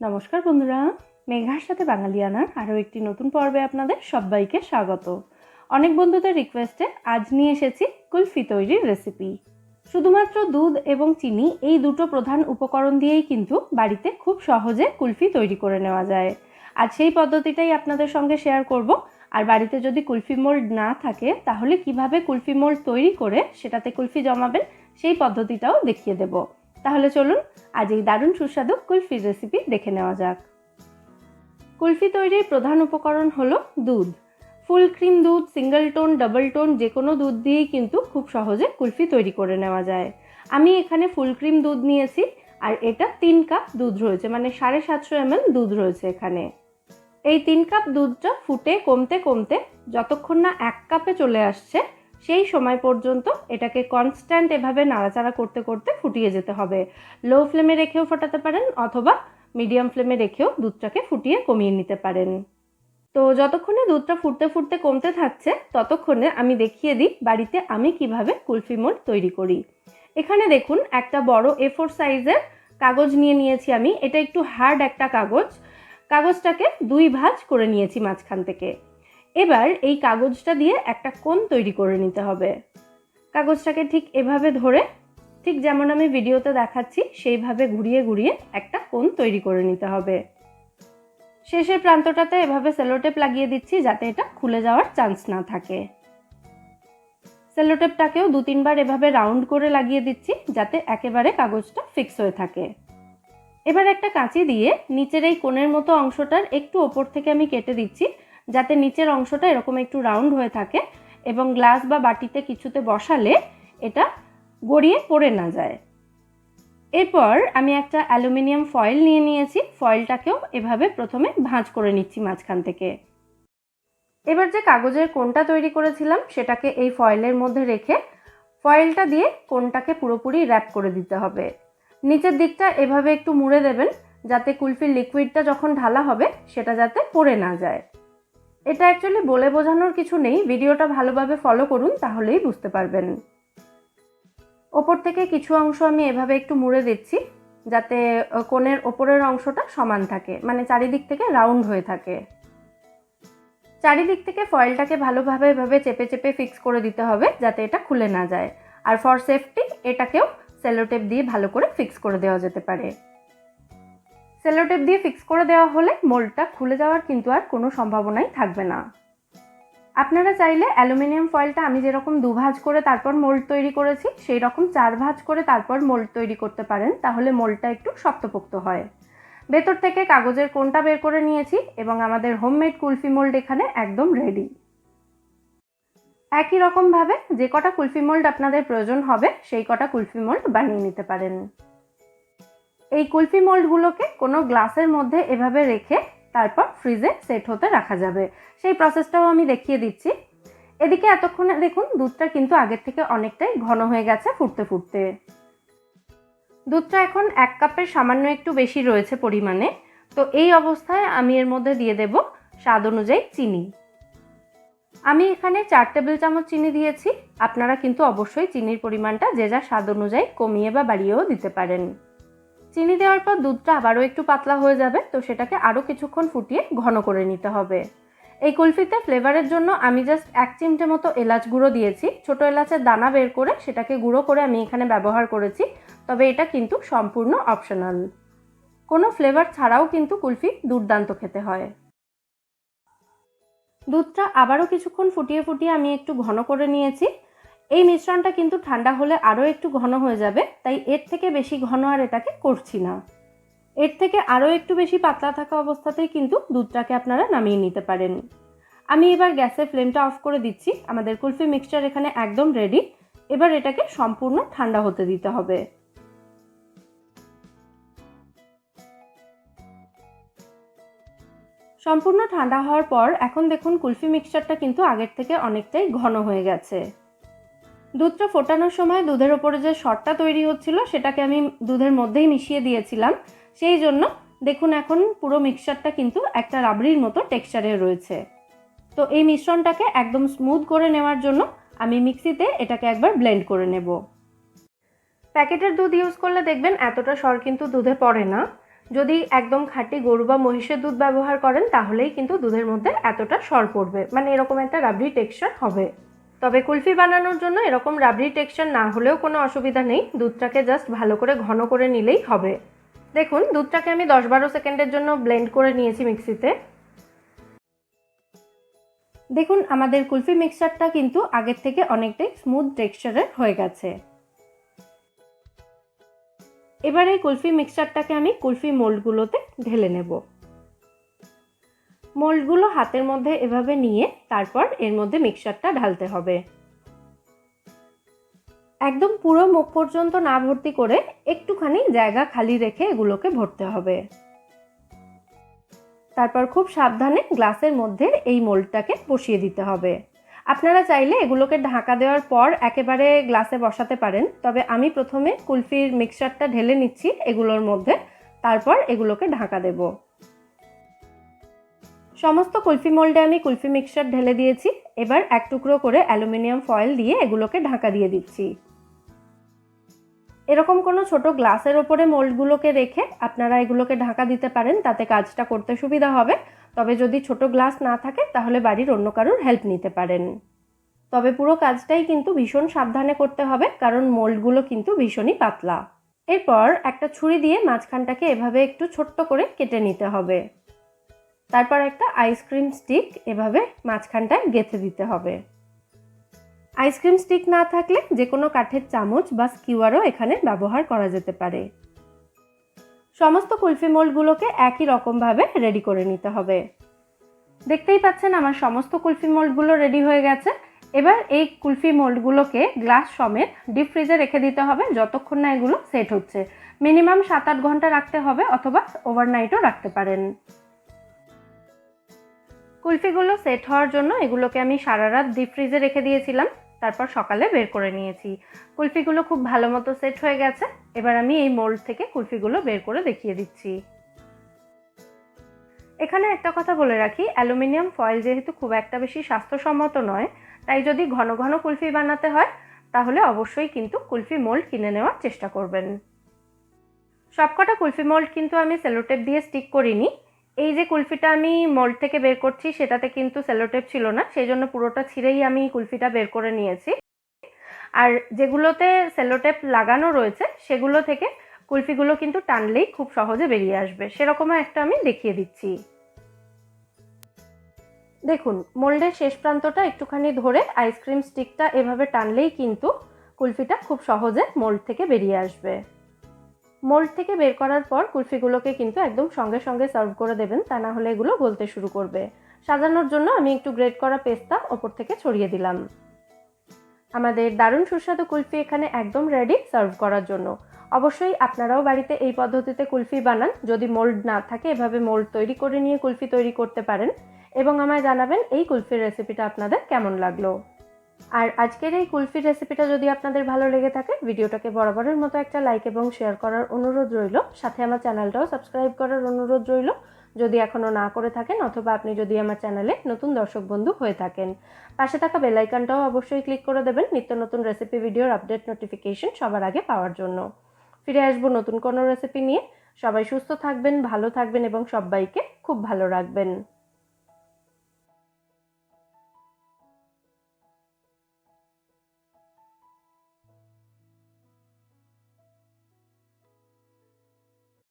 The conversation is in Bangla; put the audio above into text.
নমস্কার বন্ধুরা, মেঘার সাথে বাঙালিয়ানার আরও একটি নতুন পর্বে আপনাদের সবাইকে স্বাগত। অনেক বন্ধুদের রিকোয়েস্টে আজ নিয়ে এসেছি কুলফি তৈরির রেসিপি। শুধুমাত্র দুধ এবং চিনি এই দুটো প্রধান উপকরণ দিয়েই কিন্তু বাড়িতে খুব সহজে কুলফি তৈরি করে নেওয়া যায়। আজ সেই পদ্ধতিটাই আপনাদের সঙ্গে শেয়ার করব। আর বাড়িতে যদি কুলফি মোল্ড না থাকে তাহলে কিভাবে কুলফি মোল্ড তৈরি করে সেটাতে কুলফি জমাবেন সেই পদ্ধতিটাও দেখিয়ে দেব। তাহলে চলুন আজ এই দারুণ সুস্বাদু কুলফির রেসিপি দেখে নেওয়া যাক। কুলফি তৈরির প্রধান উপকরণ হলো দুধ। ফুল ক্রিম দুধ, সিঙ্গেল টোন, ডাবল টোন যে কোনো দুধ দিয়েই কিন্তু খুব সহজে কুলফি তৈরি করে নেওয়া যায়। আমি এখানে ফুল ক্রিম দুধ নিয়েছি আর এটা 3 কাপ দুধ রয়েছে, মানে 750 ml দুধ রয়েছে এখানে। এই 3 কাপ দুধটা ফুটে কমতে কমতে যতক্ষণ না 1 কাপে চলে আসছে সেই সময় পর্যন্ত এটাকে কনস্ট্যান্ট এভাবে নাড়াচাড়া করতে করতে ফুটিয়ে যেতে হবে। লো ফ্লেমে রেখেও ফোটাতে পারেন অথবা মিডিয়াম ফ্লেমে রেখেও দুধটাকে ফুটিয়ে কমিয়ে নিতে পারেন। তো যতক্ষণে দুধটা ফুটতে ফুটতে কমতে থাকছে ততক্ষণে আমি দেখিয়ে দিই বাড়িতে আমি কিভাবে কুলফি মোল্ড তৈরি করি। এখানে দেখুন একটা বড় A4 সাইজের কাগজ নিয়েছি আমি। এটা একটু হার্ড একটা কাগজটাকে 2 ভাঁজ করে নিয়েছি মাঝখান থেকে। এবার এই কাগজটা দিয়ে একটা কোণ তৈরি করে নিতে হবে। কাগজটাকে ঠিক এভাবে ধরে, ঠিক যেমন আমি ভিডিওতে দেখাচ্ছি সেইভাবে ঘুরিয়ে ঘুরিয়ে একটা কোণ তৈরি করে নিতে হবে। শেষের প্রান্তটাতে এভাবে সেলোটেপ লাগিয়ে দিচ্ছি যাতে এটা খুলে যাওয়ার চান্স না থাকে। সেলোটেপটাকেও 2-3 বার এভাবে রাউন্ড করে লাগিয়ে দিচ্ছি যাতে একেবারে কাগজটা ফিক্স হয়ে থাকে। এবার একটা কাঁচি দিয়ে নিচের এই কোণের মতো অংশটার একটু ওপর থেকে আমি কেটে দিচ্ছি যাতে নিচের অংশটা এরকম একটু রাউন্ড হয়ে থাকে এবং গ্লাস বা বাটিতে কিছুতে বসালে এটা গড়িয়ে পড়ে না যায়। এরপর আমি একটা অ্যালুমিনিয়াম ফয়েল নিয়েছি। ফয়েলটাকেও এভাবে প্রথমে ভাঁজ করে নিচ্ছি মাঝখান থেকে। এবার যে কাগজের কোণটা তৈরি করেছিলাম সেটাকে এই ফয়েলের মধ্যে রেখে ফয়েলটা দিয়ে কোণটাকে পুরোপুরি র্যাপ করে দিতে হবে। নিচের দিকটা এভাবে একটু মুড়ে দেবেন যাতে কুলফির লিকুইডটা যখন ঢালা হবে সেটা যাতে পড়ে না যায়। এটা অ্যাকচুয়ালি বলে বোঝানোর কিছু নেই, ভিডিওটা ভালোভাবে ফলো করুন তাহলেই বুঝতে পারবেন। ওপর থেকে কিছু অংশ আমি এভাবে একটু মুড়ে দিচ্ছি যাতে কোণের ওপরের অংশটা সমান থাকে, মানে চারিদিক থেকে রাউন্ড হয়ে থাকে। চারিদিক থেকে ফয়েলটাকে ভালোভাবে এভাবে চেপে চেপে ফিক্স করে দিতে হবে যাতে এটা খুলে না যায়। আর ফর সেফটি এটাকেও সেলোটেপ দিয়ে ভালো করে ফিক্স করে দেওয়া যেতে পারে। সেলোটেপ দিয়ে ফিক্স করে দেওয়া হলে মোল্ডটা খুলে যাওয়ার কিন্তু আর কোনো সম্ভাবনাই থাকবে না। আপনারা চাইলে অ্যালুমিনিয়াম ফয়েলটা আমি যেরকম 2 ভাঁজ করে তারপর মোল্ড তৈরি করেছি সেই রকম 4 ভাঁজ করে তারপর মোল্ড তৈরি করতে পারেন, তাহলে মোল্ডটা একটু শক্তপোক্ত হয়। ভেতর থেকে কাগজের কোণটা বের করে নিয়েছি এবং আমাদের হোমমেড কুলফি মোল্ড এখানে একদম রেডি। একই রকমভাবে যে কটা কুলফি মোল্ড আপনাদের প্রয়োজন হবে সেই কটা কুলফি মোল্ড বানিয়ে নিতে পারেন। এই কুলফি মোল্ডগুলোকে কোনো গ্লাসের মধ্যে এভাবে রেখে তারপর ফ্রিজে সেট হতে রাখা যাবে, সেই প্রসেসটাও আমি দেখিয়ে দিচ্ছি। এদিকে এতক্ষণে দেখুন দুধটা কিন্তু আগের থেকে অনেকটাই ঘন হয়ে গেছে ফুটতে ফুটতে। দুধটা এখন 1 কাপের সামান্য একটু বেশি রয়েছে পরিমাণে। তো এই অবস্থায় আমি এর মধ্যে দিয়ে দেব স্বাদ অনুযায়ী চিনি। আমি এখানে 4 টেবিল চামচ চিনি দিয়েছি। আপনারা কিন্তু অবশ্যই চিনির পরিমাণটা যে যার স্বাদ অনুযায়ী কমিয়ে বা বাড়িয়েও দিতে পারেন। চিনি দেওয়ার পর দুধটা আবারও একটু পাতলা হয়ে যাবে, তো সেটাকে আরও কিছুক্ষণ ফুটিয়ে ঘন করে নিতে হবে। এই কুলফিতে ফ্লেভারের জন্য আমি জাস্ট 1 চিমটে মতো এলাচ গুঁড়ো দিয়েছি। ছোট এলাচের দানা বের করে সেটাকে গুঁড়ো করে আমি এখানে ব্যবহার করেছি, তবে এটা কিন্তু সম্পূর্ণ অপশনাল। কোনো ফ্লেভার ছাড়াও কিন্তু কুলফি দুর্দান্ত খেতে হয়। দুধটা আবারও কিছুক্ষণ ফুটিয়ে ফুটিয়ে আমি একটু ঘন করে নিয়েছি। এই মিশ্রণটা কিন্তু ঠান্ডা হলে আরও একটু ঘন হয়ে যাবে, তাই এর থেকে বেশি ঘন আর এটাকে করছি না। এর থেকে আরও একটু বেশি পাতলা থাকা অবস্থাতেই কিন্তু দুধটাকে আপনারা নামিয়ে নিতে পারেন। আমি এবার গ্যাসের ফ্লেমটা অফ করে দিচ্ছি। আমাদের কুলফি মিক্সচার এখানে একদম রেডি। এবার এটাকে সম্পূর্ণ ঠান্ডা হতে দিতে হবে। সম্পূর্ণ ঠান্ডা হওয়ার পর এখন দেখুন কুলফি মিক্সচারটা কিন্তু আগের থেকে অনেকটাই ঘন হয়ে গেছে। দুধটা ফোটানোর সময় দুধের ওপরে যে সরটা তৈরি হচ্ছিল সেটাকে আমি দুধের মধ্যেই মিশিয়ে দিয়েছিলাম, সেই জন্য দেখুন এখন পুরো মিক্সচারটা কিন্তু একটা রাবড়ির মতো টেক্সচারে রয়েছে। তো এই মিশ্রণটাকে একদম স্মুথ করে নেওয়ার জন্য আমি মিক্সিতে এটাকে একবার ব্লেন্ড করে নেব। প্যাকেটের দুধ ইউজ করলে দেখবেন এতটা সর কিন্তু দুধে পড়ে না। যদি একদম খাঁটি গরু বা মহিষের দুধ ব্যবহার করেন তাহলেই কিন্তু দুধের মধ্যে এতটা সর পড়বে, মানে এরকম একটা রাবড়ি টেক্সচার হবে। তবে কুলফি বানানোর জন্য এরকম রাবড়ি টেক্সচার না হলেও কোনো অসুবিধা নেই, দুধটাকে জাস্ট ভালো করে ঘন করে নিলেই হবে। দেখুন দুধটাকে আমি 10-12 সেকেন্ডের জন্য ব্লেন্ড করে নিয়েছি মিক্সিতে। দেখুন আমাদের কুলফি মিক্সচারটা কিন্তু আগের থেকে অনেকটাই স্মুথ টেক্সচারের হয়ে গেছে। এবার এই কুলফি মিক্সচারটাকে আমি কুলফি মোল্ডগুলোতে ঢেলে নেব। মোল্ডগুলো হাতের মধ্যে এভাবে নিয়ে তারপর এর মধ্যে মিক্সচারটা ঢালতে হবে। একদম পুরো মুখ পর্যন্ত না ভর্তি করে একটুখানি জায়গা খালি রেখে এগুলোকে ভরতে হবে। তারপর খুব সাবধানে গ্লাসের মধ্যে এই মোল্ডটাকে বসিয়ে দিতে হবে। আপনারা চাইলে এগুলোকে ঢাকা দেওয়ার পর একেবারে গ্লাসে বসাতে পারেন, তবে আমি প্রথমে কুলফির মিক্সচারটা ঢেলে নিচ্ছি এগুলোর মধ্যে, তারপর এগুলোকে ঢাকা দেব। সমস্ত কুলফি মোল্ডে আমি কুলফি মিক্সচার ঢেলে দিয়েছি। এবার এক টুকরো করে অ্যালুমিনিয়াম ফয়েল দিয়ে এগুলোকে ঢাকা দিয়ে দিচ্ছি। এরকম কোনো ছোট গ্লাসের ওপরে মোল্ডগুলোকে রেখে আপনারা এগুলোকে ঢাকা দিতে পারেন, তাতে কাজটা করতে সুবিধা হবে। তবে যদি ছোট গ্লাস না থাকে তাহলে বাড়ির অন্য কারোর হেল্প নিতে পারেন। তবে পুরো কাজটাই কিন্তু ভীষণ সাবধানে করতে হবে, কারণ মোল্ডগুলো কিন্তু ভীষণই পাতলা। এরপর একটা ছুরি দিয়ে মাঝখানটাকে এভাবে একটু ছোট্ট করে কেটে নিতে হবে। তারপর একটা আইসক্রিম স্টিক এভাবে মাঝখানটায় গেঁথে দিতে হবে। আইসক্রিম স্টিক না থাকলে যে কোনো কাঠের চামচ বা স্কিওয়ারও এখানে ব্যবহার করা যেতে পারে। সমস্ত কুলফি মোল্ডগুলোকে একই রকমভাবে রেডি করে নিতে হবে। দেখতেই পাচ্ছেন আমার সমস্ত কুলফি মোল্ডগুলো রেডি হয়ে গেছে। এবার এই কুলফি মোল্ডগুলোকে গ্লাস সমেত ডিপ ফ্রিজে রেখে দিতে হবে যতক্ষণ না এগুলো সেট হচ্ছে। মিনিমাম 7-8 ঘন্টা রাখতে হবে, অথবা ওভারনাইটও রাখতে পারেন। কুলফিগুলো সেট হওয়ার জন্য এগুলোকে আমি সারা রাত ডিপ ফ্রিজে রেখে দিয়েছিলাম, তারপর সকালে বের করে নিয়েছি। কুলফিগুলো খুব ভালো মতো সেট হয়ে গেছে। এবার আমি এই মোল্ড থেকে কুলফিগুলো বের করে দেখিয়ে দিচ্ছি। এখানে একটা কথা বলে রাখি, অ্যালুমিনিয়াম ফয়েল যেহেতু খুব একটা বেশি স্বাস্থ্যসম্মত নয়, তাই যদি ঘন ঘন কুলফি বানাতে হয় তাহলে অবশ্যই কিন্তু কুলফি মোল্ড কিনে নেওয়ার চেষ্টা করবেন। সবকটা কুলফি মোল্ড কিন্তু আমি সেলোটেপ দিয়ে স্টিক করিনি। এই যে কুলফিটা আমি মোল্ড থেকে বের করছি সেটাতে কিন্তু সেলোটেপ ছিল না, সেই জন্য পুরোটা ছিঁড়েই আমি কুলফিটা বের করে নিয়েছি। আর যেগুলোতে সেলোটেপ লাগানো রয়েছে সেগুলো থেকে কুলফিগুলো কিন্তু টানলেই খুব সহজে বেরিয়ে আসবে, সেরকমও একটা আমি দেখিয়ে দিচ্ছি। দেখুন মোল্ডের শেষ প্রান্তটা একটুখানি ধরে আইসক্রিম স্টিকটা এভাবে টানলেই কিন্তু কুলফিটা খুব সহজে মোল্ড থেকে বেরিয়ে আসবে। মোল্ড থেকে বের করার পর কুলফিগুলোকে কিন্তু একদম সঙ্গে সঙ্গে সার্ভ করে দেবেন, তা না হলে এগুলো গলতে শুরু করবে। সাজানোর জন্য আমি একটু গ্রেট করা পেস্তা ওপর থেকে ছড়িয়ে দিলাম। আমাদের দারুণ সুস্বাদু কুলফি এখানে একদম রেডি সার্ভ করার জন্য। অবশ্যই আপনারাও বাড়িতে এই পদ্ধতিতে কুলফি বানান। যদি মোল্ড না থাকে এভাবে মোল্ড তৈরি করে নিয়ে কুলফি তৈরি করতে পারেন, এবং আমায় জানাবেন এই কুলফির রেসিপিটা আপনাদের কেমন লাগলো। আর আজকের এই কুলফির রেসিপিটা যদি আপনাদের ভালো লেগে থাকে ভিডিওটাকে বরাবরের মতো একটা লাইক এবং শেয়ার করার অনুরোধ রইল। সাথে আমার চ্যানেলটাও সাবস্ক্রাইব করার অনুরোধ রইল যদি এখনও না করে থাকেন, অথবা আপনি যদি আমার চ্যানেলে নতুন দর্শক বন্ধু হয়ে থাকেন। পাশে থাকা বেল আইকনটাও অবশ্যই ক্লিক করে দেবেন নিত্য নতুন রেসিপি ভিডিওর আপডেট নোটিফিকেশন সবার আগে পাওয়ার জন্য। ফিরে আসবো নতুন কোনো রেসিপি নিয়ে। সবাই সুস্থ থাকবেন, ভালো থাকবেন এবং সবাইকে খুব ভালো রাখবেন।